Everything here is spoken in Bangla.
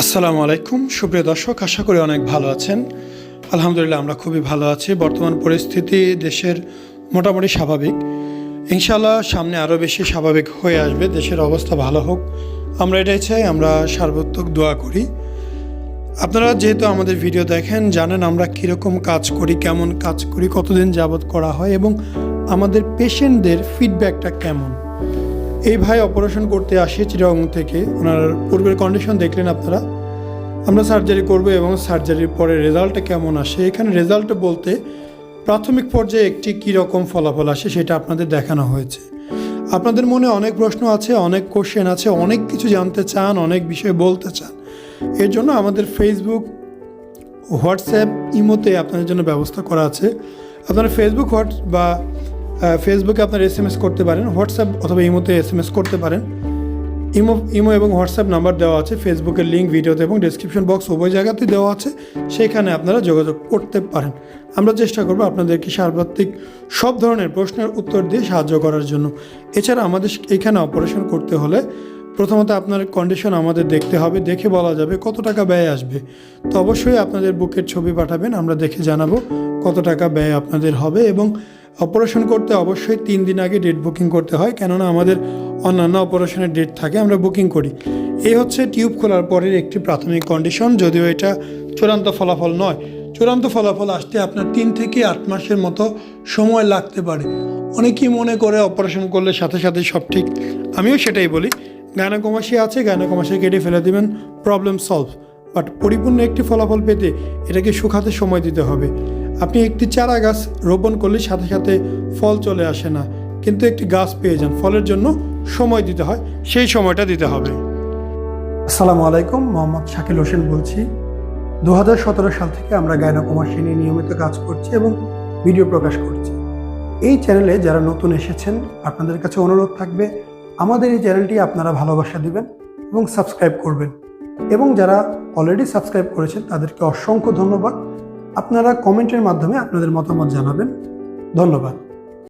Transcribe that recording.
আসসালামু আলাইকুম সুপ্রিয় দর্শক, আশা করি অনেক ভালো আছেন। আলহামদুলিল্লাহ আমরা খুবই ভালো আছি। বর্তমান পরিস্থিতি দেশের মোটামুটি স্বাভাবিক। ইনশাআল্লাহ সামনে আরও বেশি স্বাভাবিক হয়ে আসবে, দেশের অবস্থা ভালো হোক, আমরা এটাই চাই। আমরা সর্বাত্মক দোয়া করি। আপনারা যেহেতু আমাদের ভিডিও দেখেন, জানেন আমরা কীরকম কাজ করি, কেমন কাজ করি, কতদিন যাবৎ করা হয় এবং আমাদের পেশেন্টদের ফিডব্যাকটা কেমন। এই ভাই অপারেশন করতে আসে চিটাগং থেকে। ওনার পূর্বের কন্ডিশন দেখলেন আপনারা। আমরা সার্জারি করব এবং সার্জারির পরে রেজাল্টটা কেমন আসে, এখানে রেজাল্ট বলতে প্রাথমিক পর্যায়ে একটি কীরকম ফলাফল আসে সেটা আপনাদের দেখানো হয়েছে। আপনাদের মনে অনেক প্রশ্ন আছে, অনেক কোশ্চেন আছে, অনেক কিছু জানতে চান, অনেক বিষয় বলতে চান। এর জন্য আমাদের ফেসবুক, হোয়াটসঅ্যাপ, ইমোতে আপনাদের জন্য ব্যবস্থা করা আছে। আপনারা ফেসবুক ফেসবুকে আপনারা SMS করতে পারেন, হোয়াটসঅ্যাপ অথবা ইমোতে SMS করতে পারেন। ইমো এবং হোয়াটসঅ্যাপ নাম্বার দেওয়া আছে, ফেসবুকের লিঙ্ক ভিডিওতে এবং ডেসক্রিপশন বক্স উভয় জায়গাতেই দেওয়া আছে, সেখানে আপনারা যোগাযোগ করতে পারেন। আমরা চেষ্টা করব আপনাদেরকে সার্বত্রিক সব ধরনের প্রশ্নের উত্তর দিয়ে সাহায্য করার জন্য। এছাড়া আমাদের এখানে অপারেশন করতে হলে প্রথমত আপনার কন্ডিশন আমাদের দেখতে হবে, দেখে বলা যাবে কত টাকা ব্যয় আসবে। তো অবশ্যই আপনাদের বুকের ছবি পাঠাবেন, আমরা দেখে জানাবো কত টাকা ব্যয় আপনাদের হবে। এবং অপারেশন করতে অবশ্যই 3 দিন আগে ডেট বুকিং করতে হয়, কেননা আমাদের অন্যান্য অপারেশনের ডেট থাকে, আমরা বুকিং করি। এই হচ্ছে টিউব খোলার পরের একটি প্রাথমিক কন্ডিশন, যদিও এটা চূড়ান্ত ফলাফল নয়। চূড়ান্ত ফলাফল আসতে আপনার 3 থেকে 8 মাসের মতো সময় লাগতে পারে। অনেকেই মনে করে অপারেশন করলে সাথে সাথে সব ঠিক, আমিও সেটাই বলি। গাইনোকোমাস্টিয়া আছে, গাইনোকোমাস্টিয়া কেটে ফেলে দেবেন, প্রবলেম সলভ। বাট পরিপূর্ণ একটি ফলাফল পেতে এটাকে শুকাতে সময় দিতে হবে। আপনি একটি চারা গাছ রোপণ করলে সাথে সাথে ফল চলে আসে না, কিন্তু একটি গাছ পেয়ে যান। ফলের জন্য সময় দিতে হয়, সেই সময়টা দিতে হবে। আসসালামু আলাইকুম, মোহাম্মদ শাকিল হোসেন বলছি। 2017 সাল থেকে আমরা গাইনোকোমাস্টিয়া নিয়ে নিয়মিত কাজ করছি এবং ভিডিও প্রকাশ করছি। এই চ্যানেলে যারা নতুন এসেছেন, আপনাদের কাছে অনুরোধ থাকবে আমাদের এই চ্যানেলটি আপনারা ভালোবাসা দিবেন এবং সাবস্ক্রাইব করবেন। এবং যারা অলরেডি সাবস্ক্রাইব করেছেন তাদেরকে অসংখ্য ধন্যবাদ। আপনারা কমেন্টের মাধ্যমে আপনাদের মতামত জানাবেন। ধন্যবাদ।